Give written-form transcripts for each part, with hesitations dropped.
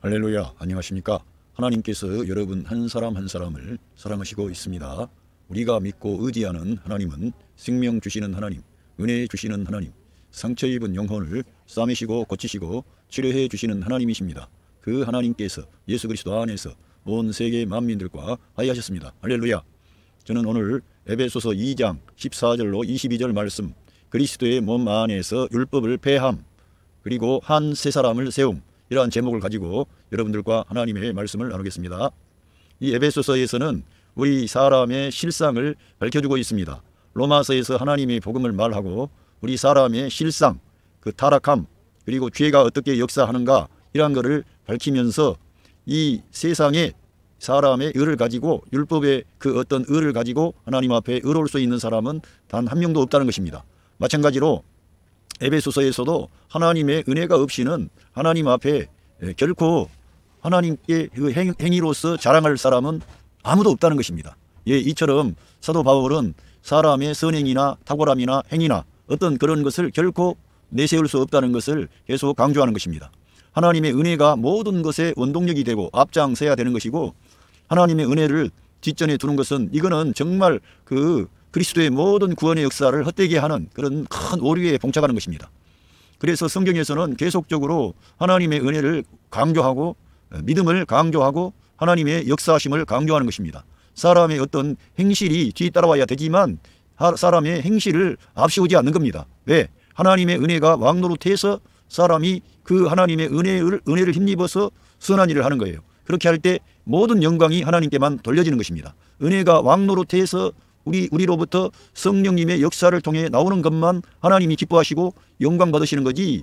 할렐루야, 안녕하십니까? 하나님께서 여러분 한 사람 한 사람을 사랑하시고 있습니다. 우리가 믿고 의지하는 하나님은 생명 주시는 하나님, 은혜 주시는 하나님, 상처 입은 영혼을 싸매시고 고치시고 치료해 주시는 하나님이십니다. 그 하나님께서 예수 그리스도 안에서 온 세계 만민들과 화해하셨습니다. 할렐루야. 저는 오늘 에베소서 2장 14절로 22절 말씀, 그리스도의 몸 안에서 율법을 폐함, 그리고 한 새 사람을 세움, 이러한 제목을 가지고 여러분들과 하나님의 말씀을 나누겠습니다. 이 에베소서에서는 우리 사람의 실상을 밝혀주고 있습니다. 로마서에서 하나님의 복음을 말하고 우리 사람의 실상, 그 타락함, 그리고 죄가 어떻게 역사하는가, 이러한 것을 밝히면서 이 세상에 사람의 의를 가지고, 율법의 그 어떤 의를 가지고 하나님 앞에 의로울 수 있는 사람은 단 한 명도 없다는 것입니다. 마찬가지로 에베소서에서도 하나님의 은혜가 없이는 하나님 앞에 결코 하나님께 그 행위로서 자랑할 사람은 아무도 없다는 것입니다. 예, 이처럼 사도 바울은 사람의 선행이나 탁월함이나 행위나 어떤 그런 것을 결코 내세울 수 없다는 것을 계속 강조하는 것입니다. 하나님의 은혜가 모든 것의 원동력이 되고 앞장서야 되는 것이고, 하나님의 은혜를 뒷전에 두는 것은 이거는 정말 그리스도의 모든 구원의 역사를 헛되게 하는 그런 큰 오류에 봉착하는 것입니다. 그래서 성경에서는 계속적으로 하나님의 은혜를 강조하고 믿음을 강조하고 하나님의 역사하심을 강조하는 것입니다. 사람의 어떤 행실이 뒤따라와야 되지만 사람의 행실을 앞세우지 않는 겁니다. 왜? 하나님의 은혜가 왕노릇해서 사람이 그 하나님의 은혜를 힘입어서 선한 일을 하는 거예요. 그렇게 할 때 모든 영광이 하나님께만 돌려지는 것입니다. 은혜가 왕노릇해서 우리로부터 성령님의 역사를 통해 나오는 것만 하나님이 기뻐하시고 영광 받으시는 거지,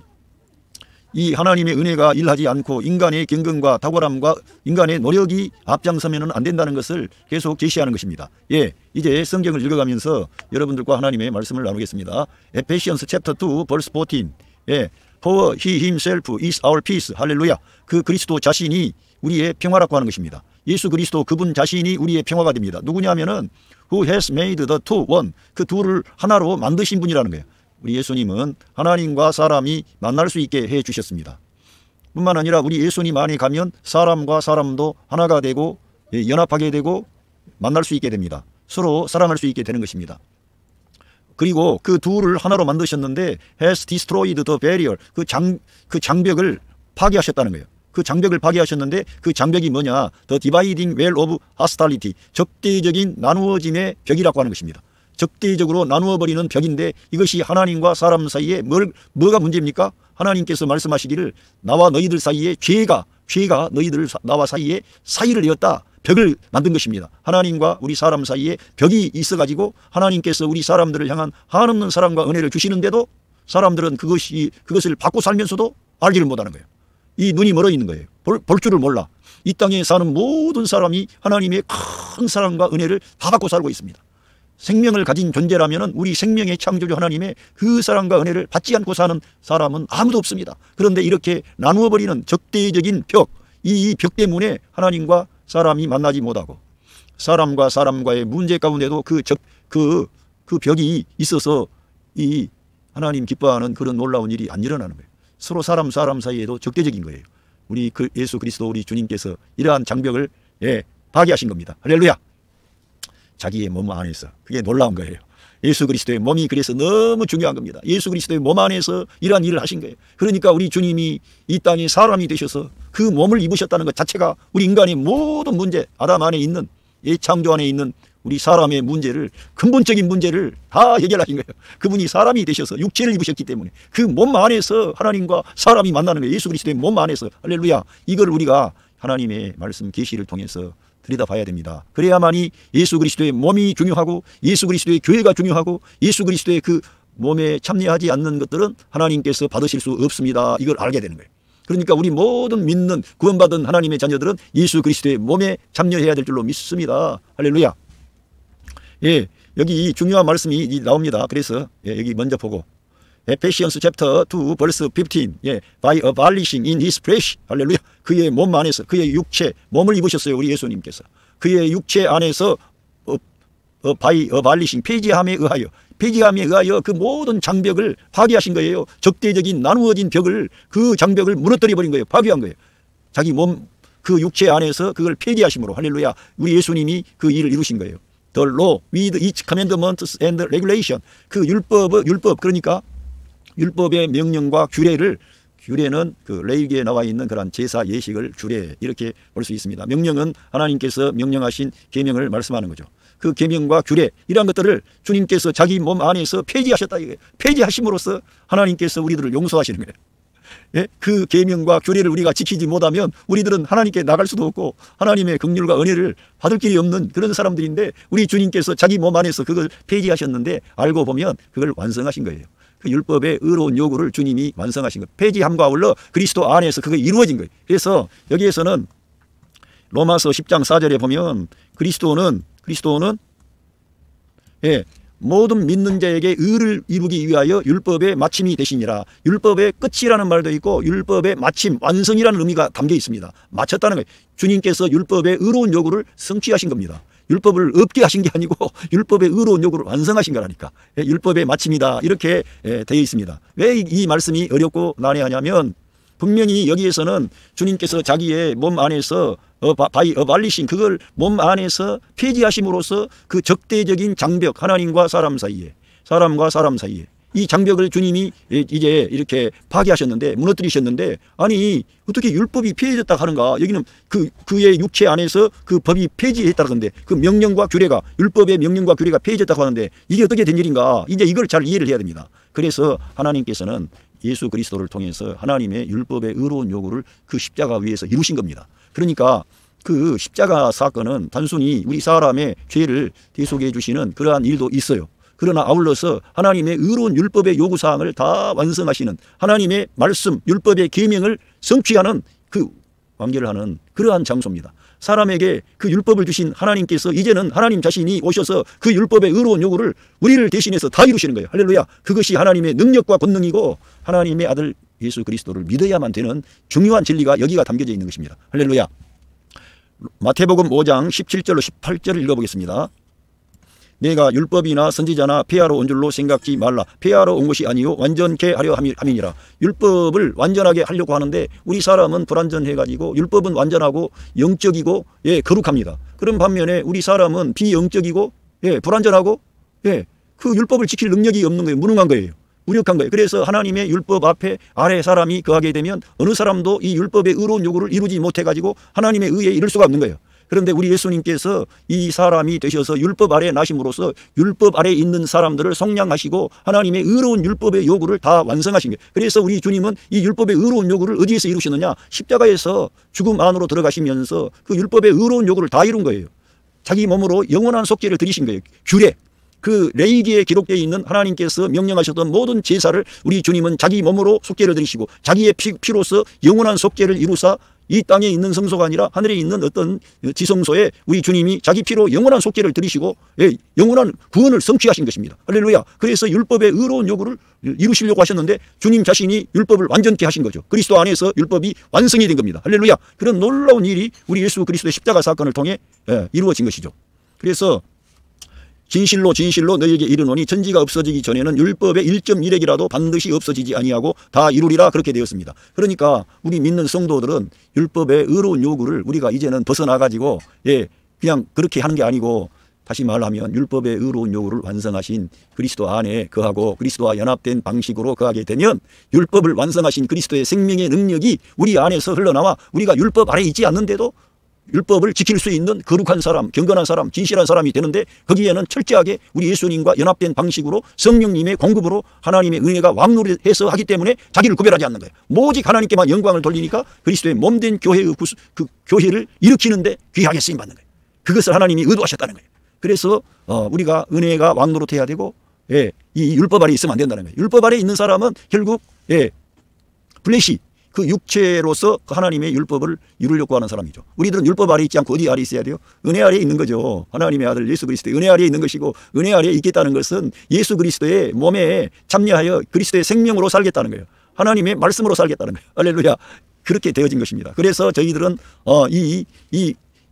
이 하나님의 은혜가 일하지 않고 인간의 경건과 탁월함과 인간의 노력이 앞장서면 안 된다는 것을 계속 제시하는 것입니다. 예, 이제 성경을 읽어가면서 여러분들과 하나님의 말씀을 나누겠습니다. 에페시언스 챕터 2 verse 14. 예, For he himself is our peace. 할렐루야. 그 그리스도 자신이 우리의 평화라고 하는 것입니다. 예수 그리스도 그분 자신이 우리의 평화가 됩니다. 누구냐면은 Who has made the two one. 그 둘을 하나로 만드신 분이라는 거예요. 우리 예수님은 하나님과 사람이 만날 수 있게 해 주셨습니다. 뿐만 아니라 우리 예수님 안에 가면 사람과 사람도 하나가 되고 연합하게 되고 만날 수 있게 됩니다. 서로 사랑할 수 있게 되는 것입니다. 그리고 그 둘을 하나로 만드셨는데 has destroyed the barrier. 그 장벽을 파괴하셨다는 거예요. 그 장벽을 파괴하셨는데 그 장벽이 뭐냐? The dividing wall of hostility. 적대적인 나누어짐의 벽이라고 하는 것입니다. 적대적으로 나누어버리는 벽인데 이것이 하나님과 사람 사이에 뭐가 문제입니까? 하나님께서 말씀하시기를 나와 너희들 사이에 죄가 나와 사이에 사이를 이었다. 벽을 만든 것입니다. 하나님과 우리 사람 사이에 벽이 있어가지고 하나님께서 우리 사람들을 향한 한없는 사랑과 은혜를 주시는데도 사람들은 그것을 받고 살면서도 알지를 못하는 거예요. 이 눈이 멀어 있는 거예요. 볼 줄을 몰라. 이 땅에 사는 모든 사람이 하나님의 큰 사랑과 은혜를 다 받고 살고 있습니다. 생명을 가진 존재라면 우리 생명의 창조주 하나님의 그 사랑과 은혜를 받지 않고 사는 사람은 아무도 없습니다. 그런데 이렇게 나누어버리는 적대적인 벽, 이 벽 때문에 하나님과 사람이 만나지 못하고 사람과 사람과의 문제 가운데도 그 벽이 있어서 이 하나님 기뻐하는 그런 놀라운 일이 안 일어나는 거예요. 서로 사람 사이에도 적대적인 거예요. 우리 예수 그리스도 우리 주님께서 이러한 장벽을 파괴하신 겁니다. 할렐루야. 자기의 몸 안에서. 그게 놀라운 거예요. 예수 그리스도의 몸이 그래서 너무 중요한 겁니다. 예수 그리스도의 몸 안에서 이러한 일을 하신 거예요. 그러니까 우리 주님이 이 땅에 사람이 되셔서 그 몸을 입으셨다는 것 자체가 우리 인간의 모든 문제, 아담 안에 있는, 창조 안에 있는 우리 사람의 문제를, 근본적인 문제를 다 해결하신 거예요. 그분이 사람이 되셔서 육체를 입으셨기 때문에 그 몸 안에서 하나님과 사람이 만나는 거예요. 예수 그리스도의 몸 안에서. 할렐루야. 이걸 우리가 하나님의 말씀 계시를 통해서 들여다봐야 됩니다. 그래야만이 예수 그리스도의 몸이 중요하고 예수 그리스도의 교회가 중요하고 예수 그리스도의 그 몸에 참여하지 않는 것들은 하나님께서 받으실 수 없습니다. 이걸 알게 되는 거예요. 그러니까 우리 모든 믿는 구원받은 하나님의 자녀들은 예수 그리스도의 몸에 참여해야 될 줄로 믿습니다. 할렐루야. 예, 여기 중요한 말씀이 나옵니다. 그래서 여기 먼저 보고 에페시언스 챕터 2 verse 15. by abolishing in his flesh. 할렐루야. 그의 몸 안에서, 그의 육체, 몸을 입으셨어요. 우리 예수님께서. 그의 육체 안에서 by abolishing, 폐지함에 의하여 그 모든 장벽을 파괴하신 거예요. 적대적인 나누어진 벽을, 그 장벽을 무너뜨려 버린 거예요. 파괴한 거예요. 자기 몸 그 육체 안에서 그걸 폐기하심으로 할렐루야 우리 예수님이 그 일을 이루신 거예요. The law with its commandments and regulation. 그 율법 그러니까 율법의 명령과 규례는 그 레위기에 나와 있는 그런 제사 예식을 규례 이렇게 볼 수 있습니다. 명령은 하나님께서 명령하신 계명을 말씀하는 거죠. 그 계명과 규례 이러한 것들을 주님께서 자기 몸 안에서 폐지하셨다. 폐지하심으로써 하나님께서 우리들을 용서하시는 거예요. 예? 그 계명과 규례를 우리가 지키지 못하면 우리들은 하나님께 나갈 수도 없고 하나님의 긍휼과 은혜를 받을 길이 없는 그런 사람들인데 우리 주님께서 자기 몸 안에서 그걸 폐지하셨는데 알고 보면 그걸 완성하신 거예요. 그 율법의 의로운 요구를 주님이 완성하신 거예요. 폐지함과 아울러 그리스도 안에서 그게 이루어진 거예요. 그래서 여기에서는 로마서 10장 4절에 보면 그리스도는 모든 믿는 자에게 의를 이루기 위하여 율법의 마침이 되시니라. 율법의 끝이라는 말도 있고 율법의 마침, 완성이라는 의미가 담겨 있습니다. 마쳤다는 거예요. 주님께서 율법의 의로운 요구를 성취하신 겁니다. 율법을 없게 하신 게 아니고 율법의 의로운 요구를 완성하신 거라니까. 율법의 마침이다 이렇게 되어 있습니다. 왜 이 말씀이 어렵고 난해하냐면 분명히 여기에서는 주님께서 자기의 몸 안에서 바이 어발리신 그걸 몸 안에서 폐지하심으로써 그 적대적인 장벽 하나님과 사람과 사람 사이에 이 장벽을 주님이 이제 이렇게 파괴하셨는데 무너뜨리셨는데 아니 어떻게 율법이 폐해졌다 하는가. 여기는 그의 육체 안에서 그 법이 폐지했다던데 그 명령과 규례가 율법의 명령과 규례가 폐해졌다고 하는데 이게 어떻게 된 일인가. 이제 이걸 잘 이해를 해야 됩니다. 그래서 하나님께서는 예수 그리스도를 통해서 하나님의 율법의 의로운 요구를 그 십자가 위에서 이루신 겁니다. 그러니까 그 십자가 사건은 단순히 우리 사람의 죄를 대속해 주시는 그러한 일도 있어요. 그러나 아울러서 하나님의 의로운 율법의 요구사항을 다 완성하시는 하나님의 말씀, 율법의 계명을 성취하는 그 관계를 하는 그러한 장소입니다. 사람에게 그 율법을 주신 하나님께서 이제는 하나님 자신이 오셔서 그 율법의 의로운 요구를 우리를 대신해서 다 이루시는 거예요. 할렐루야. 그것이 하나님의 능력과 권능이고 하나님의 아들 예수 그리스도를 믿어야만 되는 중요한 진리가 여기가 담겨져 있는 것입니다. 할렐루야. 마태복음 5장 17절로 18절을 읽어보겠습니다. 내가 율법이나 선지자나 폐하러 온 줄로 생각지 말라. 폐하러 온 것이 아니요 완전케 하려 함이니라. 율법을 완전하게 하려고 하는데 우리 사람은 불완전해가지고 율법은 완전하고 영적이고 거룩합니다. 그런 반면에 우리 사람은 비영적이고 불완전하고 그 율법을 지킬 능력이 없는 거예요. 무능한 거예요. 무력한 거예요. 그래서 하나님의 율법 앞에 아래 사람이 거하게 되면 어느 사람도 이 율법의 의로운 요구를 이루지 못해가지고 하나님의 의에 이를 수가 없는 거예요. 그런데 우리 예수님께서 이 사람이 되셔서 율법 아래 나심으로써 율법 아래 있는 사람들을 속량하시고 하나님의 의로운 율법의 요구를 다 완성하신 거예요. 그래서 우리 주님은 이 율법의 의로운 요구를 어디에서 이루시느냐. 십자가에서 죽음 안으로 들어가시면서 그 율법의 의로운 요구를 다 이룬 거예요. 자기 몸으로 영원한 속죄를 드리신 거예요. 규례. 그 레위기에 기록되어 있는 하나님께서 명령하셨던 모든 제사를 우리 주님은 자기 몸으로 속죄를 드리시고 자기의 피로서 영원한 속죄를 이루사 이 땅에 있는 성소가 아니라 하늘에 있는 어떤 지성소에 우리 주님이 자기 피로 영원한 속죄를 드리시고 영원한 구원을 성취하신 것입니다. 할렐루야. 그래서 율법의 의로운 요구를 이루시려고 하셨는데 주님 자신이 율법을 완전케 하신 거죠. 그리스도 안에서 율법이 완성이 된 겁니다. 할렐루야. 그런 놀라운 일이 우리 예수 그리스도의 십자가 사건을 통해 이루어진 것이죠. 그래서 진실로 너희에게 이르노니 천지가 없어지기 전에는 율법의 1.1핵이라도 반드시 없어지지 아니하고 다 이루리라 그렇게 되었습니다. 그러니까 우리 믿는 성도들은 율법의 의로운 요구를 우리가 이제는 벗어나가지고 그냥 그렇게 하는 게 아니고 다시 말하면 율법의 의로운 요구를 완성하신 그리스도 안에 거하고 그리스도와 연합된 방식으로 거하게 되면 율법을 완성하신 그리스도의 생명의 능력이 우리 안에서 흘러나와 우리가 율법 아래 있지 않는데도 율법을 지킬 수 있는 거룩한 사람, 경건한 사람, 진실한 사람이 되는데 거기에는 철저하게 우리 예수님과 연합된 방식으로 성령님의 공급으로 하나님의 은혜가 왕노릇해서 하기 때문에 자기를 구별하지 않는 거예요. 오직 하나님께만 영광을 돌리니까 그리스도의 몸된 교회의 그 교회를 일으키는데 귀하게 쓰임받는 거예요. 그것을 하나님이 의도하셨다는 거예요. 그래서 우리가 은혜가 왕노릇해야 되고 이 율법 아래 있으면 안 된다는 거예요. 율법 아래 있는 사람은 결국 플래시 그 육체로서 하나님의 율법을 이루려고 하는 사람이죠. 우리들은 율법 아래 있지 않고 어디 아래 있어야 돼요? 은혜 아래 있는 거죠. 하나님의 아들 예수 그리스도의 은혜 아래 있는 것이고 은혜 아래 있겠다는 것은 예수 그리스도의 몸에 참여하여 그리스도의 생명으로 살겠다는 거예요. 하나님의 말씀으로 살겠다는 거예요. 할렐루야. 그렇게 되어진 것입니다. 그래서 저희들은 이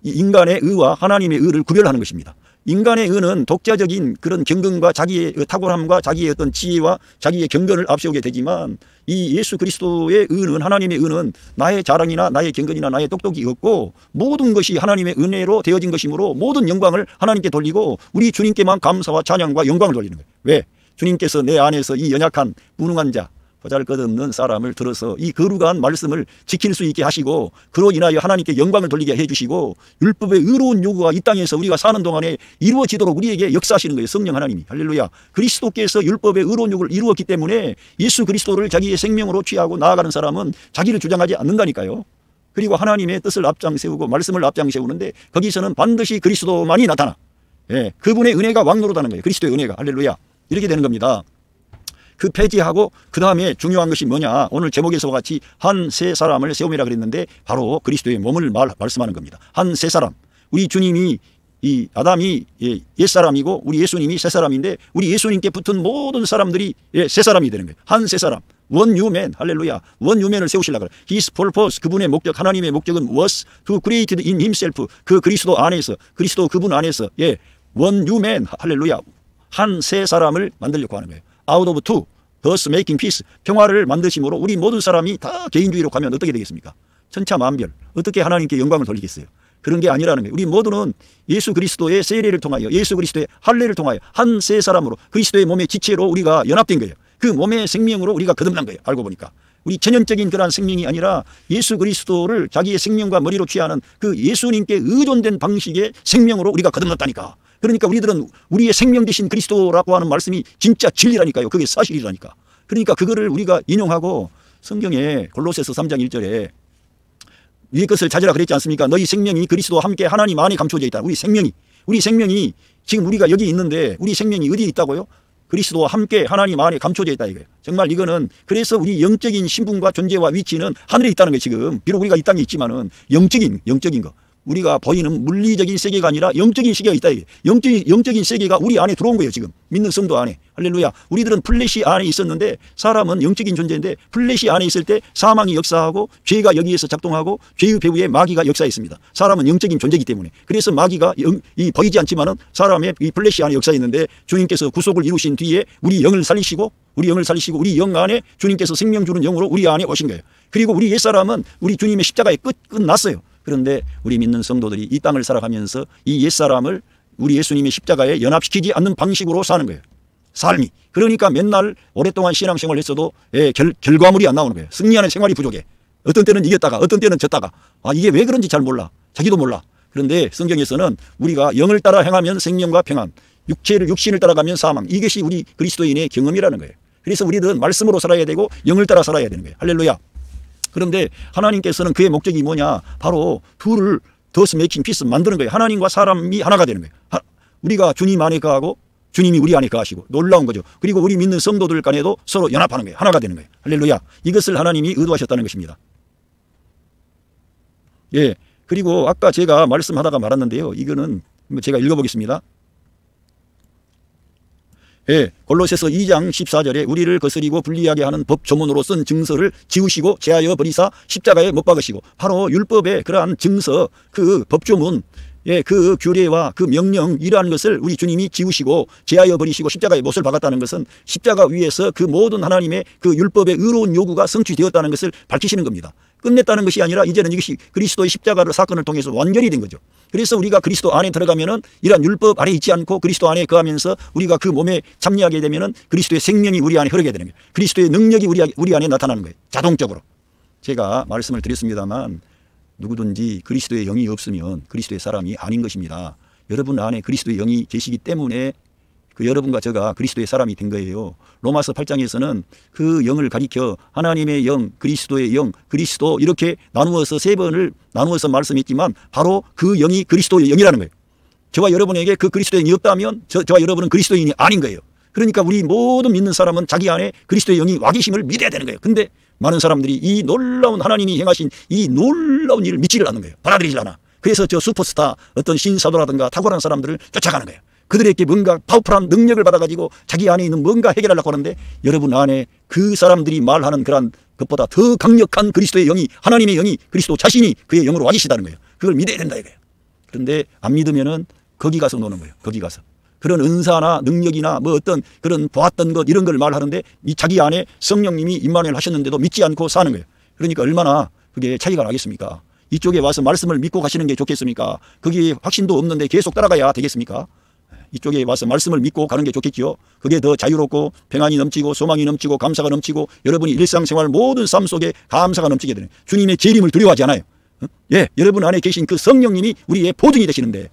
인간의 의와 하나님의 의를 구별하는 것입니다. 인간의 의는 독자적인 그런 경건과 자기의 탁월함과 자기의 어떤 지혜와 자기의 경건을 앞세우게 되지만 이 예수 그리스도의 의는, 하나님의 의는 나의 자랑이나 나의 경건이나 나의 똑똑이 없고 모든 것이 하나님의 은혜로 되어진 것이므로 모든 영광을 하나님께 돌리고 우리 주님께만 감사와 찬양과 영광을 돌리는 거예요. 왜? 주님께서 내 안에서 이 연약한 무능한 자, 보잘것없는 사람을 들어서 이 거룩한 말씀을 지킬 수 있게 하시고 그로 인하여 하나님께 영광을 돌리게 해주시고 율법의 의로운 요구가 이 땅에서 우리가 사는 동안에 이루어지도록 우리에게 역사하시는 거예요. 성령 하나님이. 할렐루야. 그리스도께서 율법의 의로운 요구를 이루었기 때문에 예수 그리스도를 자기의 생명으로 취하고 나아가는 사람은 자기를 주장하지 않는다니까요. 그리고 하나님의 뜻을 앞장 세우고 말씀을 앞장 세우는데 거기서는 반드시 그리스도만이 나타나. 예, 그분의 은혜가 왕노릇하는 거예요. 그리스도의 은혜가. 할렐루야. 이렇게 되는 겁니다. 그 폐지하고 그 다음에 중요한 것이 뭐냐. 오늘 제목에서와 같이 한 세 사람을 세움이라 그랬는데 바로 그리스도의 몸을 말씀하는 겁니다. 한 세 사람. 우리 주님이 이 아담이 옛사람이고 우리 예수님이 새 사람인데 우리 예수님께 붙은 모든 사람들이 새 사람이 되는 거예요. 한 세 사람. 원유맨. 할렐루야. 원유맨을 세우시려고 그래요. His purpose. 그분의 목적, 하나님의 목적은 was to create in himself. 그 그리스도 안에서, 그리스도 그분 안에서 원유맨. 할렐루야. 한 세 사람을 만들려고 하는 거예요. Out of two, thus making peace. 평화를 만드심으로 우리 모든 사람이 다 개인주의로 가면 어떻게 되겠습니까? 천차만별. 어떻게 하나님께 영광을 돌리겠어요? 그런 게 아니라는 거예요. 우리 모두는 예수 그리스도의 세례를 통하여 예수 그리스도의 할례를 통하여 한 세 사람으로 그리스도의 몸의 지체로 우리가 연합된 거예요. 그 몸의 생명으로 우리가 거듭난 거예요. 알고 보니까. 우리 천연적인 그러한 생명이 아니라 예수 그리스도를 자기의 생명과 머리로 취하는 그 예수님께 의존된 방식의 생명으로 우리가 거듭났다니까. 그러니까 우리들은 우리의 생명 되신 그리스도라고 하는 말씀이 진짜 진리라니까요. 그게 사실이라니까. 그러니까 그거를 우리가 인용하고 성경에 골로새서 3장 1절에 위의 것을 찾으라 그랬지 않습니까? 너희 생명이 그리스도와 함께 하나님 안에 감춰져 있다. 우리 생명이 지금 우리가 여기 있는데 우리 생명이 어디에 있다고요? 그리스도와 함께 하나님 안에 감춰져 있다 이거예요. 정말 이거는 그래서 우리 영적인 신분과 존재와 위치는 하늘에 있다는 거예요. 지금 비록 우리가 이 땅에 있지만은 영적인 거. 우리가 보이는 물리적인 세계가 아니라 영적인 세계가 있다. 영적인 세계가 우리 안에 들어온 거예요. 지금 믿는 성도 안에. 할렐루야. 우리들은 플래시 안에 있었는데 사람은 영적인 존재인데 플래시 안에 있을 때 사망이 역사하고 죄가 여기에서 작동하고 죄의 배후에 마귀가 역사했습니다. 사람은 영적인 존재이기 때문에. 그래서 마귀가 보이지 않지만은 사람의 이 플래시 안에 역사했는데 주님께서 구속을 이루신 뒤에 우리 영을 살리시고 우리 영 안에 주님께서 생명 주는 영으로 우리 안에 오신 거예요. 그리고 우리 옛사람은 우리 주님의 십자가에 끝났어요. 그런데 우리 믿는 성도들이 이 땅을 살아가면서 이 옛사람을 우리 예수님의 십자가에 연합시키지 않는 방식으로 사는 거예요. 삶이. 그러니까 맨날 오랫동안 신앙생활을 했어도 결과물이 안 나오는 거예요. 승리하는 생활이 부족해. 어떤 때는 이겼다가 어떤 때는 졌다가 이게 왜 그런지 잘 몰라. 자기도 몰라. 그런데 성경에서는 우리가 영을 따라 행하면 생명과 평안, 육신을 따라가면 사망. 이것이 우리 그리스도인의 경험이라는 거예요. 그래서 우리들은 말씀으로 살아야 되고 영을 따라 살아야 되는 거예요. 할렐루야. 그런데 하나님께서는 그의 목적이 뭐냐? 바로 둘을 thus making peace 만드는 거예요. 하나님과 사람이 하나가 되는 거예요. 우리가 주님 안에 거하고 주님이 우리 안에 거하시고 놀라운 거죠. 그리고 우리 믿는 성도들 간에도 서로 연합하는 거예요. 하나가 되는 거예요. 할렐루야. 이것을 하나님이 의도하셨다는 것입니다. 그리고 아까 제가 말씀하다가 말았는데요. 이거는 제가 읽어보겠습니다. 골로새서 2장 14절에 우리를 거스리고 불리하게 하는 법 조문으로 쓴 증서를 지우시고 제하여 버리사 십자가에 못 박으시고. 바로 율법의 그러한 증서, 그 법조문, 그 규례와 그 명령 이러한 것을 우리 주님이 지우시고 제하여 버리시고 십자가에 못을 박았다는 것은 십자가 위에서 그 모든 하나님의 그 율법의 의로운 요구가 성취되었다는 것을 밝히시는 겁니다. 끝냈다는 것이 아니라 이제는 이것이 그리스도의 십자가를 사건을 통해서 완결이 된 거죠. 그래서 우리가 그리스도 안에 들어가면은 이러한 율법 아래 있지 않고 그리스도 안에 거하면서 우리가 그 몸에 참여하게 되면은 그리스도의 생명이 우리 안에 흐르게 되는 거예요. 그리스도의 능력이 우리 안에 나타나는 거예요. 자동적으로. 제가 말씀을 드렸습니다만 누구든지 그리스도의 영이 없으면 그리스도의 사람이 아닌 것입니다. 여러분 안에 그리스도의 영이 계시기 때문에 그 여러분과 저가 그리스도의 사람이 된 거예요. 로마서 8장에서는 그 영을 가리켜 하나님의 영, 그리스도의 영, 그리스도 이렇게 나누어서 세 번을 나누어서 말씀했지만 바로 그 영이 그리스도의 영이라는 거예요. 저와 여러분에게 그 그리스도의 영이 없다면 저와 여러분은 그리스도인이 아닌 거예요. 그러니까 우리 모든 믿는 사람은 자기 안에 그리스도의 영이 와 계심을 믿어야 되는 거예요. 근데 많은 사람들이 이 놀라운 하나님이 행하신 이 놀라운 일을 믿지를 않는 거예요. 받아들이질 않아. 그래서 저 슈퍼스타 어떤 신사도라든가 탁월한 사람들을 쫓아가는 거예요. 그들에게 뭔가 파워풀한 능력을 받아가지고 자기 안에 있는 뭔가 해결하려고 하는데 여러분 안에 그 사람들이 말하는 그런 것보다 더 강력한 그리스도의 영이, 하나님의 영이, 그리스도 자신이 그의 영으로 와 계시다는 거예요. 그걸 믿어야 된다 이거예요. 그런데 안 믿으면은 거기 가서 노는 거예요. 거기 가서. 그런 은사나 능력이나 뭐 어떤 그런 보았던 것 이런 걸 말하는데 이 자기 안에 성령님이 임마누엘 하셨는데도 믿지 않고 사는 거예요. 그러니까 얼마나 그게 차이가 나겠습니까? 이쪽에 와서 말씀을 믿고 가시는 게 좋겠습니까? 거기에 확신도 없는데 계속 따라가야 되겠습니까? 이쪽에 와서 말씀을 믿고 가는 게 좋겠지요. 그게 더 자유롭고 평안이 넘치고 소망이 넘치고 감사가 넘치고 여러분이 일상생활 모든 삶 속에 감사가 넘치게 되는 주님의 재림을 두려워하지 않아요. 예, 여러분 안에 계신 그 성령님이 우리의 보증이 되시는데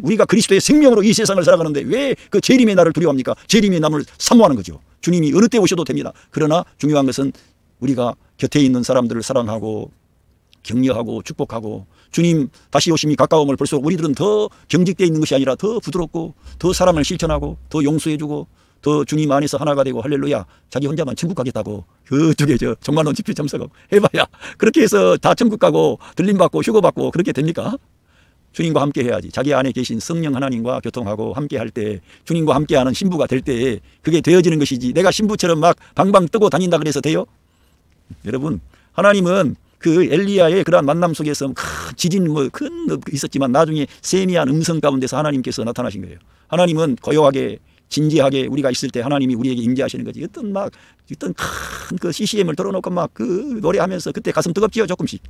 우리가 그리스도의 생명으로 이 세상을 살아가는데 왜 그 재림의 날을 두려워합니까? 재림의 날을 사모하는 거죠. 주님이 어느 때 오셔도 됩니다. 그러나 중요한 것은 우리가 곁에 있는 사람들을 사랑하고 격려하고 축복하고 주님 다시 오심이 가까움을 볼수록 우리들은 더 경직되어 있는 것이 아니라 더 부드럽고 더 사랑을 실천하고 더 용서해주고 더 주님 안에서 하나가 되고 할렐루야. 자기 혼자만 천국 가겠다고 그쪽에 저 정만원 집회 참석하고 해봐야 그렇게 해서 다 천국 가고 들림받고 휴거받고 그렇게 됩니까? 주님과 함께 해야지. 자기 안에 계신 성령 하나님과 교통하고 함께 할 때 주님과 함께하는 신부가 될 때 그게 되어지는 것이지 내가 신부처럼 막 방방 뜨고 다닌다 그래서 돼요? 여러분 하나님은 그 엘리야의 그러한 만남 속에서 큰 지진 뭐 큰 있었지만 나중에 세미한 음성 가운데서 하나님께서 나타나신 거예요. 하나님은 고요하게 진지하게 우리가 있을 때 하나님이 우리에게 임재하시는 거지. 어떤 큰 그 CCM을 들어놓고 막 그 노래하면서 그때 가슴 뜨겁지요 조금씩.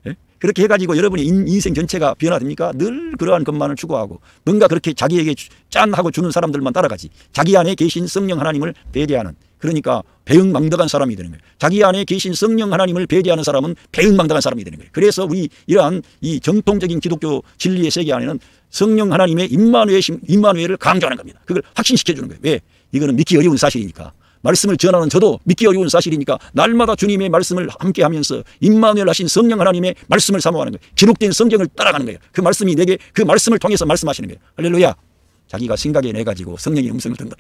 예? 그렇게 해가지고 여러분의 인생 전체가 변화됩니까? 늘 그러한 것만을 추구하고 뭔가 그렇게 자기에게 짠 하고 주는 사람들만 따라가지. 자기 안에 계신 성령 하나님을 배제하는 그러니까 배은망덕한 사람이 되는 거예요. 자기 안에 계신 성령 하나님을 배제하는 사람은 배은망덕한 사람이 되는 거예요. 그래서 우리 이러한 이 정통적인 기독교 진리의 세계 안에는 성령 하나님의 임마누엘을 강조하는 겁니다. 그걸 확신시켜 주는 거예요. 왜? 이거는 믿기 어려운 사실이니까. 말씀을 전하는 저도 믿기 어려운 사실이니까 날마다 주님의 말씀을 함께하면서 임마누엘 하신 성령 하나님의 말씀을 사모하는 거예요. 기록된 성경을 따라가는 거예요. 그 말씀이 내게 그 말씀을 통해서 말씀하시는 거예요. 할렐루야. 자기가 생각해내가지고 성령의 음성을 듣는다.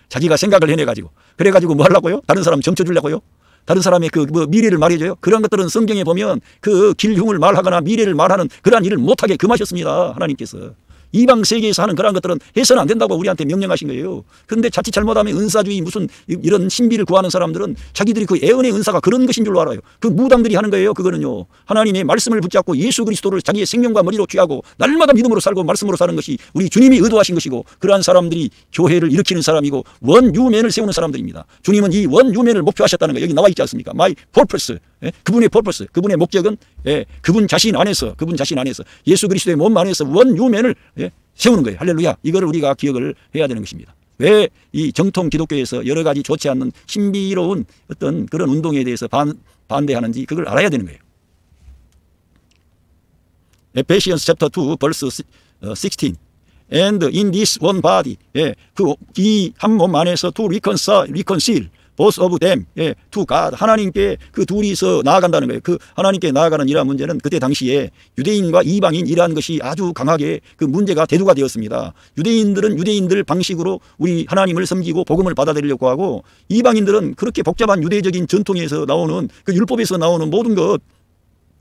자기가 생각을 해내가지고 그래가지고 뭐 하려고요? 다른 사람 점쳐주려고요? 다른 사람의 그 뭐 미래를 말해줘요? 그런 것들은 성경에 보면 그 길흉을 말하거나 미래를 말하는 그러한 일을 못하게 금하셨습니다. 하나님께서. 이방 세계에서 하는 그런 것들은 해서는 안 된다고 우리한테 명령하신 거예요. 그런데 자칫 잘못하면 은사주의 무슨 이런 신비를 구하는 사람들은 자기들이 그 애언의 은사가 그런 것인 줄로 알아요. 그 무당들이 하는 거예요. 그거는요. 하나님의 말씀을 붙잡고 예수 그리스도를 자기의 생명과 머리로 취하고 날마다 믿음으로 살고 말씀으로 사는 것이 우리 주님이 의도하신 것이고 그러한 사람들이 교회를 일으키는 사람이고 원유맨을 세우는 사람들입니다. 주님은 이 원유맨을 목표하셨다는 거예요. 여기 나와 있지 않습니까? My purpose. 예? 그분의 purpose. 그분의 목적은 예, 그분 자신 안에서 예수 그리스도의 몸 안에서 원유맨을 예, 세우는 거예요. 할렐루야. 이거를 우리가 기억을 해야 되는 것입니다. 왜 이 정통 기독교에서 여러 가지 좋지 않는 신비로운 어떤 그런 운동에 대해서 반대하는지 그걸 알아야 되는 거예요. Ephesians chapter 2 verse 16 And in this one body 예, 이 한 몸 안에서 to reconcile both of them 예, to God 하나님께 그 둘이서 나아간다는 거예요. 그 하나님께 나아가는 이러한 문제는 그때 당시에 유대인과 이방인 이러한 것이 아주 강하게 그 문제가 대두가 되었습니다. 유대인들은 유대인들 방식으로 우리 하나님을 섬기고 복음을 받아들이려고 하고 이방인들은 그렇게 복잡한 유대적인 전통에서 나오는 그 율법에서 나오는 모든 것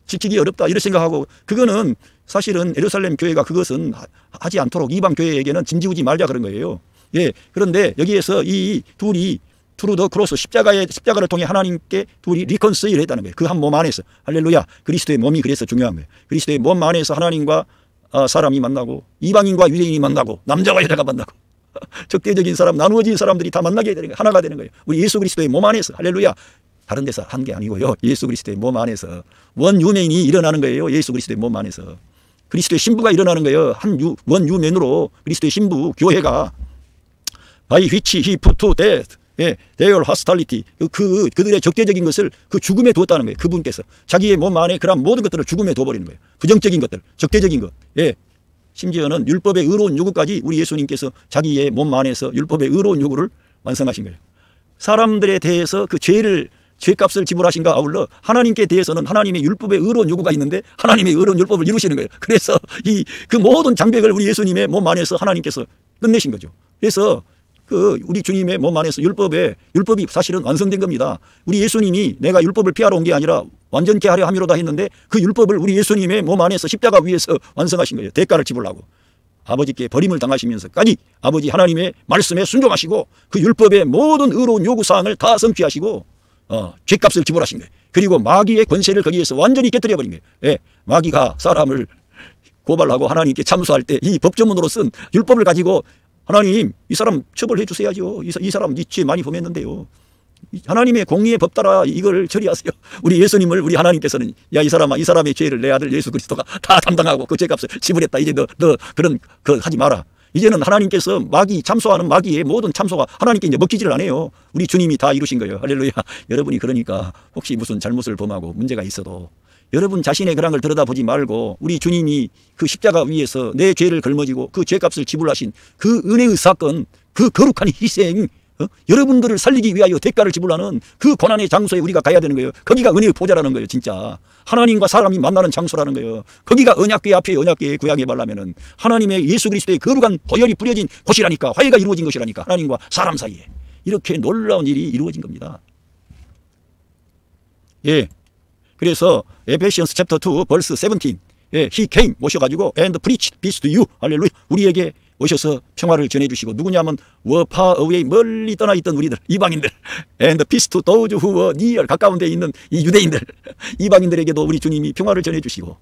지키기 어렵다 이렇게 생각하고 그거는 사실은 예루살렘 교회가 그것은 하지 않도록 이방 교회에게는 짐지우지 말자 그런 거예요. 예, 그런데 여기에서 이 둘이 through the cross 십자가를 통해 하나님께 둘이 리컨서일 했다는 거예요. 그 한 몸 안에서 할렐루야. 그리스도의 몸이 그래서 중요한 거예요. 그리스도의 몸 안에서 하나님과 사람이 만나고 이방인과 유대인이 만나고 남자와 여자가 만나고 적대적인 사람 나누어진 사람들이 다 만나게 되는 거예요. 하나가 되는 거예요. 우리 예수 그리스도의 몸 안에서 할렐루야. 다른 데서 한 게 아니고요. 예수 그리스도의 몸 안에서 원유맨이 일어나는 거예요. 예수 그리스도의 몸 안에서 그리스도의 신부가 일어나는 거예요. 원유맨으로 그리스도의 신부 교회가 by which he put to death 예, their hostility 그들의 적대적인 것을 그 죽음에 두었다는 거예요. 그분께서 자기의 몸 안에 그런 모든 것들을 죽음에 둬버리는 거예요. 부정적인 것들, 적대적인 것. 예, 심지어는 율법의 의로운 요구까지 우리 예수님께서 자기의 몸 안에서 율법의 의로운 요구를 완성하신 거예요. 사람들에 대해서 그 죄값을 지불하신가 아울러 하나님께 대해서는 하나님의 율법의 의로운 요구가 있는데 하나님의 의로운 율법을 이루시는 거예요. 그래서 그 모든 장벽을 우리 예수님의 몸 안에서 하나님께서 끝내신 거죠. 그래서 우리 주님의 몸 안에서 율법이 사실은 완성된 겁니다. 우리 예수님이 내가 율법을 피하러 온 게 아니라 완전케 하려 함이로다 했는데 그 율법을 우리 예수님의 몸 안에서 십자가 위에서 완성하신 거예요. 대가를 지불하고 아버지께 버림을 당하시면서까지 아버지 하나님의 말씀에 순종하시고 그 율법의 모든 의로운 요구사항을 다 성취하시고 죄값을 지불하신 거예요. 그리고 마귀의 권세를 거기에서 완전히 깨뜨려 버린 거예요. 예, 마귀가 사람을 고발하고 하나님께 참소할 때 이 법조문으로 쓴 율법을 가지고 하나님 이 사람 처벌해 주셔야죠. 이 사람 이 죄 많이 범했는데요. 하나님의 공의의 법 따라 이걸 처리하세요. 우리 예수님을 우리 하나님께서는 야 이 사람아 이 사람의 죄를 내 아들 예수 그리스도가 다 담당하고 그 죄값을 지불했다. 이제 너 그런 거 하지 마라. 이제는 하나님께서 마귀 참소하는 마귀의 모든 참소가 하나님께 이제 먹히지를 않아요. 우리 주님이 다 이루신 거예요. 할렐루야. 여러분이 그러니까 혹시 무슨 잘못을 범하고 문제가 있어도 여러분 자신의 그런 걸 들여다보지 말고 우리 주님이 그 십자가 위에서 내 죄를 걸머지고 그 죄값을 지불하신 그 은혜의 사건, 그 거룩한 희생, 여러분들을 살리기 위하여 대가를 지불하는 그 고난의 장소에 우리가 가야 되는 거예요. 거기가 은혜의 보좌라는 거예요. 진짜 하나님과 사람이 만나는 장소라는 거예요. 거기가 언약궤 앞에 언약궤의 구약에 말하면은 하나님의 예수 그리스도의 거룩한 보혈이 뿌려진 곳이라니까, 화해가 이루어진 것이라니까. 하나님과 사람 사이에 이렇게 놀라운 일이 이루어진 겁니다. 예, 그래서 에베시언스 챕터 2 벌스 17, 예, he came 모셔가지고 and preached peace to you. 할렐루야. 우리에게 오셔서 평화를 전해주시고, 누구냐면 were far away, 멀리 떠나 있던 우리들, 이방인들, and peace to those who were near, 가까운 데에 있는 이 유대인들, 이방인들에게도 우리 주님이 평화를 전해주시고,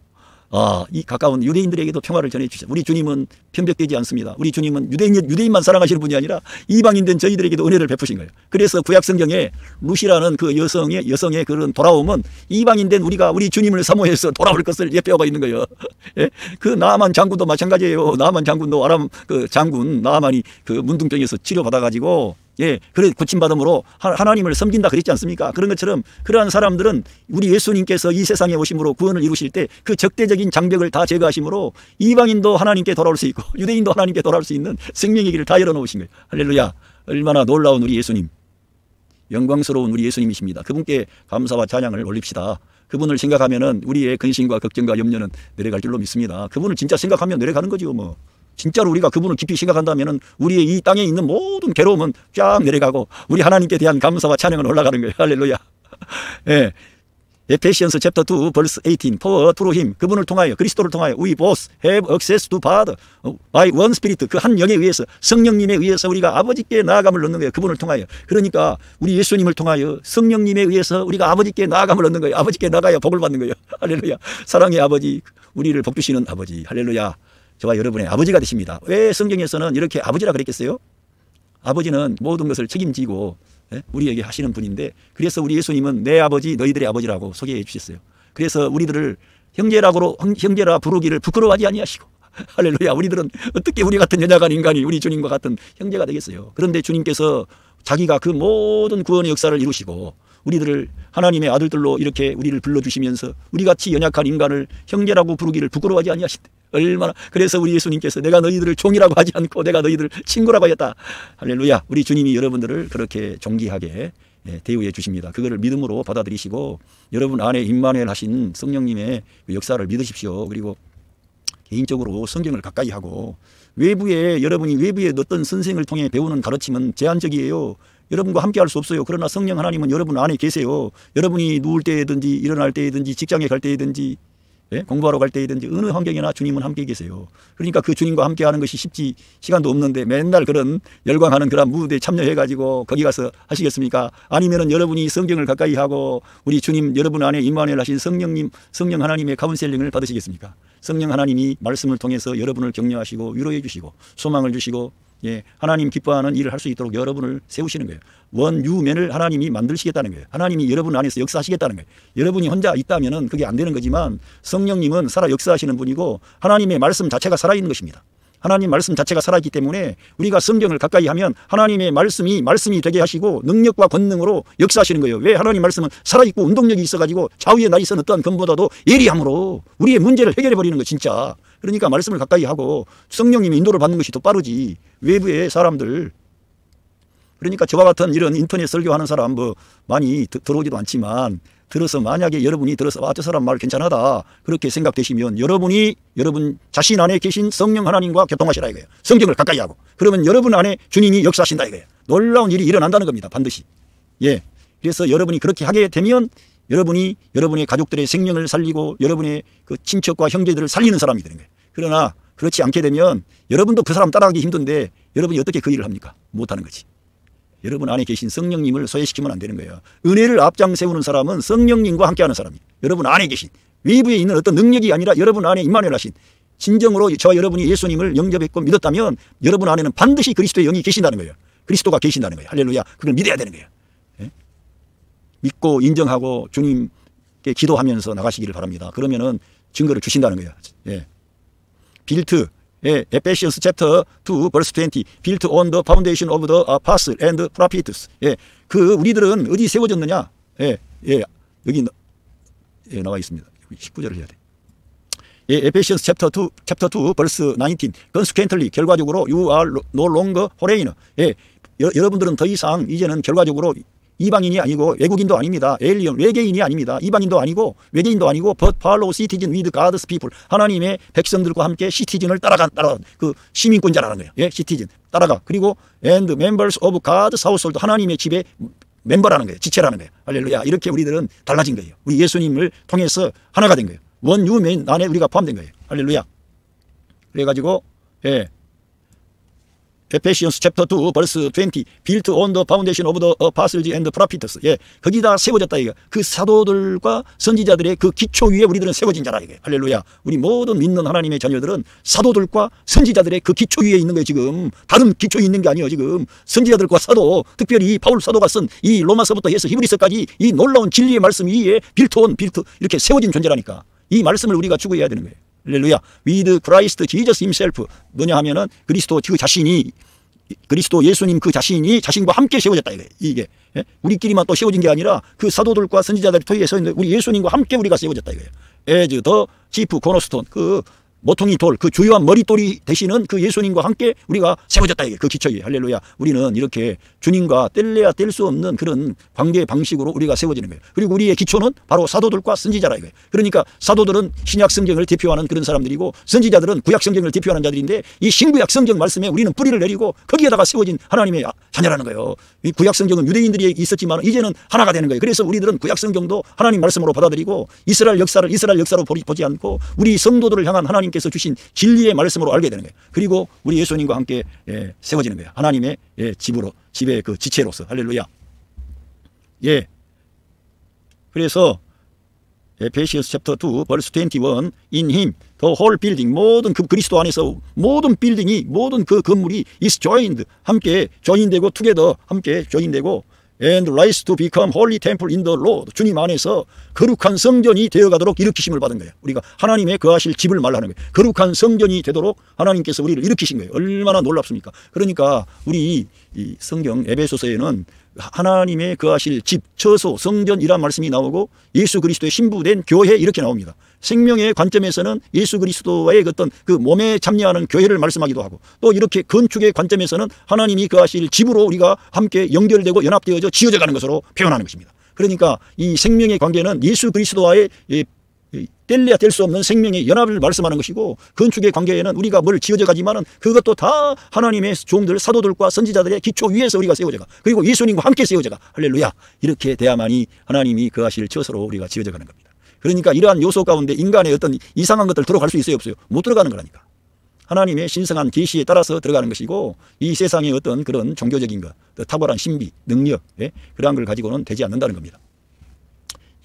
이 가까운 유대인들에게도 평화를 전해주시죠. 우리 주님은 편벽되지 않습니다. 우리 주님은 유대인만 사랑하시는 분이 아니라 이방인된 저희들에게도 은혜를 베푸신 거예요. 그래서 구약 성경에 루시라는 그 여성의 그런 돌아옴은 이방인된 우리 주님을 사모해서 돌아올 것을 예표하고 있는 거예요. 예? 그 나아만 장군도 마찬가지예요. 나아만 장군도 아람 그 장군 나아만이 그 문둥병에서 치료받아가지고, 예, 그래 고침받음으로 하나님을 섬긴다 그랬지 않습니까? 그런 것처럼 그러한 사람들은 우리 예수님께서 이 세상에 오심으로 구원을 이루실 때 그 적대적인 장벽을 다 제거하심으로 이방인도 하나님께 돌아올 수 있고 유대인도 하나님께 돌아올 수 있는 생명의 길을 다 열어놓으신 거예요. 할렐루야. 얼마나 놀라운 우리 예수님, 영광스러운 우리 예수님이십니다. 그분께 감사와 찬양을 올립시다. 그분을 생각하면은 우리의 근심과 걱정과 염려는 내려갈 줄로 믿습니다. 그분을 진짜 생각하면 내려가는 거죠. 뭐 진짜로 우리가 그분을 깊이 생각한다면 우리의 이 땅에 있는 모든 괴로움은 쫙 내려가고 우리 하나님께 대한 감사와 찬양은 올라가는 거예요. 할렐루야. 예. 에페시언스 챕터 2 벌스 18 for through him, 그분을 통하여, 그리스도를 통하여 we both have access to Father by one spirit, 그 한 영에 의해서, 성령님에 의해서 우리가 아버지께 나아감을 얻는 거예요. 그분을 통하여. 그러니까 우리 예수님을 통하여 성령님에 의해서 우리가 아버지께 나아감을 얻는 거예요. 아버지께 나가야 복을 받는 거예요. 할렐루야. 사랑의 아버지, 우리를 복 주시는 아버지, 할렐루야. 저와 여러분의 아버지가 되십니다. 왜 성경에서는 이렇게 아버지라 그랬겠어요? 아버지는 모든 것을 책임지고 우리에게 하시는 분인데, 그래서 우리 예수님은 내 아버지 너희들의 아버지라고 소개해 주셨어요. 그래서 우리들을 형제라 부르기를 부끄러워하지 아니하시고, 할렐루야. 우리들은 어떻게 우리 같은 연약한 인간이 우리 주님과 같은 형제가 되겠어요? 그런데 주님께서 자기가 그 모든 구원의 역사를 이루시고 우리들을 하나님의 아들들로 이렇게 우리를 불러주시면서 우리같이 연약한 인간을 형제라고 부르기를 부끄러워하지 아니하신대. 얼마나. 그래서 우리 예수님께서 내가 너희들을 종이라고 하지 않고 내가 너희들을 친구라고 하였다. 할렐루야. 우리 주님이 여러분들을 그렇게 존귀하게 대우해 주십니다. 그거를 믿음으로 받아들이시고 여러분 안에 임마누엘 하신 성령님의 역사를 믿으십시오. 그리고 개인적으로 성경을 가까이 하고, 여러분이 외부의 어떤 선생을 통해 배우는 가르침은 제한적이에요. 여러분과 함께 할 수 없어요. 그러나 성령 하나님은 여러분 안에 계세요. 여러분이 누울 때든지 일어날 때든지 직장에 갈 때든지 공부하러 갈 때든지 어느 환경이나 주님은 함께 계세요. 그러니까 그 주님과 함께 하는 것이 쉽지, 시간도 없는데 맨날 그런 열광하는 그런 무대에 참여해가지고 거기 가서 하시겠습니까? 아니면은 여러분이 성경을 가까이 하고 우리 주님 여러분 안에 임마누엘 하신 성령 하나님의 카운셀링을 받으시겠습니까? 성령 하나님이 말씀을 통해서 여러분을 격려하시고 위로해 주시고 소망을 주시고, 하나님 기뻐하는 일을 할 수 있도록 여러분을 세우시는 거예요. 원유맨을 하나님이 만드시겠다는 거예요. 하나님이 여러분 안에서 역사하시겠다는 거예요. 여러분이 혼자 있다면 그게 안 되는 거지만 성령님은 살아 역사하시는 분이고 하나님의 말씀 자체가 살아있는 것입니다. 하나님 말씀 자체가 살아있기 때문에 우리가 성경을 가까이 하면 하나님의 말씀이 되게 하시고 능력과 권능으로 역사하시는 거예요. 왜? 하나님 말씀은 살아있고 운동력이 있어가지고 좌우에 나 있는 어떠한 검보다도 예리함으로 우리의 문제를 해결해버리는 거 진짜. 그러니까 말씀을 가까이 하고 성령님의 인도를 받는 것이 더 빠르지. 외부의 사람들, 그러니까 저와 같은 이런 인터넷 설교하는 사람 많이 들어오지도 않지만, 들어서 만약에 여러분이 들어서 저 사람 말 괜찮하다 그렇게 생각되시면 여러분 자신 안에 계신 성령 하나님과 교통하시라 이거예요. 성경을 가까이 하고, 그러면 여러분 안에 주님이 역사하신다 이거예요. 놀라운 일이 일어난다는 겁니다. 반드시. 그래서 여러분이 그렇게 하게 되면 여러분이 여러분의 가족들의 생명을 살리고 여러분의 그 친척과 형제들을 살리는 사람이 되는 거예요. 그러나 그렇지 않게 되면 여러분도 그 사람 따라가기 힘든데 여러분이 어떻게 그 일을 합니까? 못하는 거지. 여러분 안에 계신 성령님을 소외시키면 안 되는 거예요. 은혜를 앞장 세우는 사람은 성령님과 함께하는 사람이에요. 여러분 안에 계신, 외부에 있는 어떤 능력이 아니라 여러분 안에 임마누엘 하신 진정으로 저와 여러분이 예수님을 영접했고 믿었다면 여러분 안에는 반드시 그리스도의 영이 계신다는 거예요. 그리스도가 계신다는 거예요. 할렐루야. 그걸 믿어야 되는 거예요. 예? 믿고 인정하고 주님께 기도하면서 나가시기를 바랍니다. 그러면은 증거를 주신다는 거예요. 예. 빌트, 예, Ephesians chapter 2 verse 20 built on the foundation of the apostles and prophets. 예, 그 우리들은 어디 세워졌느냐? 예, 예, 여기 예, 나와 있습니다. 19절을 해야 돼. 예, Ephesians chapter 2 verse 19 consequently 결과적으로 you are no longer foreigner. 예, 여러분들은 더 이상 이제는 결과적으로 이방인이 아니고 외국인도 아닙니다. 에일리언 외계인이 아닙니다. 이방인도 아니고 외계인도 아니고 but follow citizen with God's people. 하나님의 백성들과 함께 시티즌을 따라간 그 시민권자라는 거예요. 예, 시티즌 따라가. 그리고 and members of God's household. 하나님의 집의 멤버라는 거예요. 지체라는 거예요. 할렐루야. 이렇게 우리들은 달라진 거예요. 우리 예수님을 통해서 하나가 된 거예요. 원 뉴맨 안에 우리가 포함된 거예요. 할렐루야. 그래가지고 예. Ephesians chapter 2 verse 20 built on the foundation of the apostles and prophets. 예, 거기다 세워졌다 이거. 그 사도들과 선지자들의 그 기초 위에 우리들은 세워진 자라 이게. 할렐루야. 우리 모든 믿는 하나님의 자녀들은 사도들과 선지자들의 그 기초 위에 있는 거예요. 지금 다른 기초에 있는 게 아니에요. 지금 선지자들과 사도, 특별히 바울 사도가 쓴 이 로마서부터 해서 히브리서까지 이 놀라운 진리의 말씀 위에 빌트 이렇게 세워진 존재라니까. 이 말씀을 우리가 추구해야 되는 거예요. 할렐루야. With Christ Jesus himself. 뭐냐 하면은 그리스도 그 자신이, 그리스도 예수님 그 자신이 자신과 함께 세워졌다 이게. 예? 우리끼리만 또 세워진 게 아니라 그 사도들과 선지자들의 토의에 서 있는 우리 예수님과 함께 우리가 세워졌다 이거예요. As the chief cornerstone. 그 모퉁이 돌, 그 주요한 머릿돌이 되시는 그 예수님과 함께 우리가 세워졌다 이게. 그 기초에. 할렐루야. 우리는 이렇게 주님과 뗄래야 뗄 수 없는 그런 관계 방식으로 우리가 세워지는 거예요. 그리고 우리의 기초는 바로 사도들과 선지자라 이거예요. 그러니까 사도들은 신약 성경을 대표하는 그런 사람들이고 선지자들은 구약 성경을 대표하는 자들인데 이 신구약 성경 말씀에 우리는 뿌리를 내리고 거기에다가 세워진 하나님의 자녀라는 거예요. 이 구약 성경은 유대인들이 있었지만 이제는 하나가 되는 거예요. 그래서 우리들은 구약 성경도 하나님 말씀으로 받아들이고 이스라엘 역사를 이스라엘 역사로 보지 않고 우리 성도들을 향한 하나님께서 주신 진리의 말씀으로 알게 되는 거예요. 그리고 우리 예수님과 함께 세워지는 거예요. 하나님의 집의 그 지체로서. 할렐루야. 예. 그래서 Ephesians chapter 2 verse 21 in him the whole building. 모든 그 그리스도 안에서 모든 빌딩이, 모든 그 건물이 is joined. 함께 join되고 together 함께 join되고 and rise to become holy temple in the Lord. 주님 안에서 거룩한 성전이 되어가도록 일으키심을 받은 거예요. 우리가 하나님의 거하실 집을 말하는 거예요. 거룩한 성전이 되도록 하나님께서 우리를 일으키신 거예요. 얼마나 놀랍습니까? 그러니까 우리 이 성경 에베소서에는 하나님의 거하실 집, 처소, 성전이란 말씀이 나오고 예수 그리스도의 신부된 교회 이렇게 나옵니다. 생명의 관점에서는 예수 그리스도와의 어떤 그 몸에 참여하는 교회를 말씀하기도 하고 또 이렇게 건축의 관점에서는 하나님이 거하실 집으로 우리가 함께 연결되고 연합되어져 지어져 가는 것으로 표현하는 것입니다. 그러니까 이 생명의 관계는 예수 그리스도와의 뗄래야 뗄 수 없는 생명의 연합을 말씀하는 것이고 건축의 관계에는 우리가 뭘 지어져 가지만은 그것도 다 하나님의 종들 사도들과 선지자들의 기초 위에서 우리가 세워져가 그리고 예수님과 함께 세워져가. 할렐루야. 이렇게 돼야만이 하나님이 거하실 처소로 우리가 지어져 가는 겁니다. 그러니까 이러한 요소 가운데 인간의 어떤 이상한 것들 들어갈 수 있어요 없어요? 못 들어가는 거라니까. 하나님의 신성한 계시에 따라서 들어가는 것이고 이 세상의 어떤 그런 종교적인 것, 탁월한 신비, 능력 그러한 걸 가지고는 되지 않는다는 겁니다.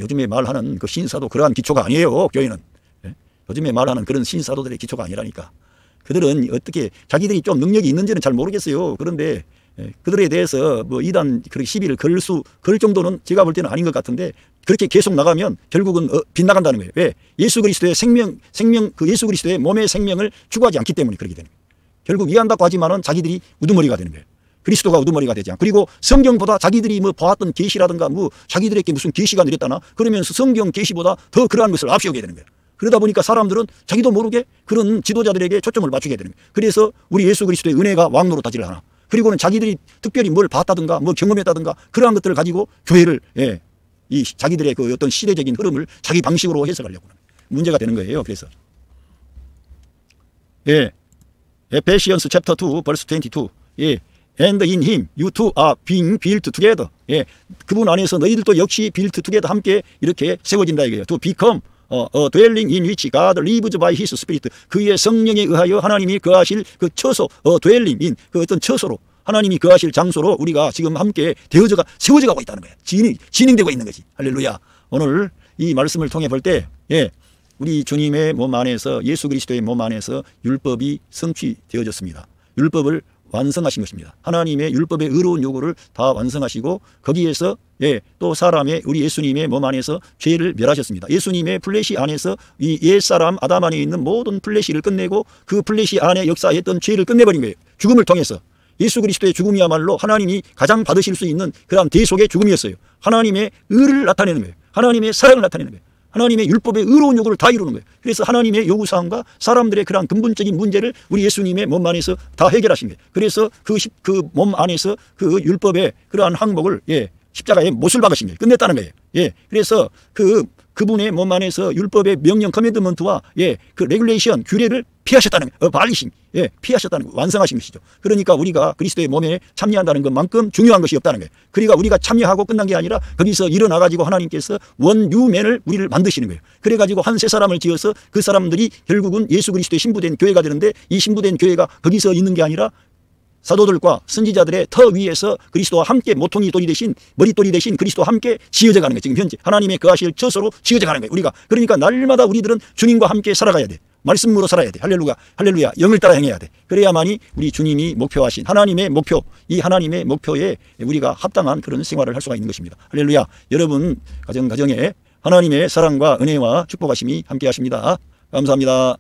요즘에 말하는 그 신사도 그러한 기초가 아니에요. 교회는. 요즘에 말하는 그런 신사도들의 기초가 아니라니까. 그들은 어떻게 자기들이 좀 능력이 있는지는 잘 모르겠어요. 그런데 그들에 대해서 뭐 이단 그렇게 시비를 걸 정도는 제가 볼 때는 아닌 것 같은데 그렇게 계속 나가면 결국은 빗나간다는 거예요. 왜? 예수 그리스도의 그 예수 그리스도의 몸의 생명을 추구하지 않기 때문에 그렇게 되는 거예요. 결국 이해한다고 하지만은 자기들이 우두머리가 되는 거예요. 그리스도가 우두머리가 되지 않고 그리고 성경보다 자기들이 뭐 보았던 계시라든가 뭐 자기들에게 무슨 계시가 내렸다나 그러면서 성경 계시보다 더 그러한 것을 앞세우게 되는 거예요. 그러다 보니까 사람들은 자기도 모르게 그런 지도자들에게 초점을 맞추게 되는 거예요. 그래서 우리 예수 그리스도의 은혜가 왕노로 타지를 하나. 그리고는 자기들이 특별히 뭘 봤다든가 뭐 경험했다든가 그러한 것들을 가지고 교회를 이 자기들의 그 어떤 시대적인 흐름을 자기 방식으로 해석하려고 하는 문제가 되는 거예요. 그래서 Ephesians chapter 2 verse 22 And in him you two are being built together. 그분 안에서 너희들도 역시 built together 함께 이렇게 세워진다 이거예요. To become a dwelling in which God lives by his spirit. 그의 성령에 의하여 하나님이 거하실 그 처소, dwelling in 그 어떤 처소로 하나님이 거하실 장소로 우리가 지금 함께 세워져 가고 있다는 거예요. 진행되고 있는 거지. 할렐루야. 오늘 이 말씀을 통해 볼 때 우리 주님의 몸 안에서, 예수 그리스도의 몸 안에서 율법이 성취되어졌습니다. 율법을 완성하신 것입니다. 하나님의 율법의 의로운 요구를 다 완성하시고 거기에서 또 사람의, 우리 예수님의 몸 안에서 죄를 멸하셨습니다. 예수님의 플래시 안에서 이 옛사람 아담 안에 있는 모든 플래시를 끝내고 그 플래시 안에 역사했던 죄를 끝내버린 거예요. 죽음을 통해서. 예수 그리스도의 죽음이야말로 하나님이 가장 받으실 수 있는 그러한 대속의 죽음이었어요. 하나님의 의를 나타내는 거예요. 하나님의 사랑을 나타내는 거예요. 하나님의 율법의 의로운 요구를 다 이루는 거예요. 그래서 하나님의 요구사항과 사람들의 그러한 근본적인 문제를 우리 예수님의 몸 안에서 다 해결하신 거예요. 그래서 그 몸 안에서 그 율법의 그러한 항목을 십자가에 못을 박으신 거예요. 끝냈다는 거예요. 그래서 그분의 몸 안에서 율법의 명령 커맨드먼트와 그 레귤레이션 규례를 피하셨다는 거예요. 발리싱 피하셨다는 거, 완성하신 것이죠. 그러니까 우리가 그리스도의 몸에 참여한다는 것만큼 중요한 것이 없다는 거예요. 그러니까 우리가 참여하고 끝난 게 아니라 거기서 일어나 가지고 하나님께서 원유맨을 우리를 만드시는 거예요. 그래 가지고 한 세 사람을 지어서 그 사람들이 결국은 예수 그리스도의 신부된 교회가 되는데, 이 신부된 교회가 거기서 있는 게 아니라 사도들과 선지자들의 터 위에서 그리스도와 함께 모퉁이 돌이 되신, 머릿돌이 되신 그리스도와 함께 지어져 가는 거예요. 지금 현재 하나님의 거하실 처소로 지어져 가는 거예요. 우리가 그러니까 날마다 우리들은 주님과 함께 살아가야 돼. 말씀으로 살아야 돼. 할렐루야, 할렐루야. 영을 따라 행해야 돼. 그래야만이 우리 주님이 목표하신 하나님의 목표, 이 하나님의 목표에 우리가 합당한 그런 생활을 할 수가 있는 것입니다. 할렐루야. 여러분 가정에 하나님의 사랑과 은혜와 축복하심이 함께 하십니다. 감사합니다.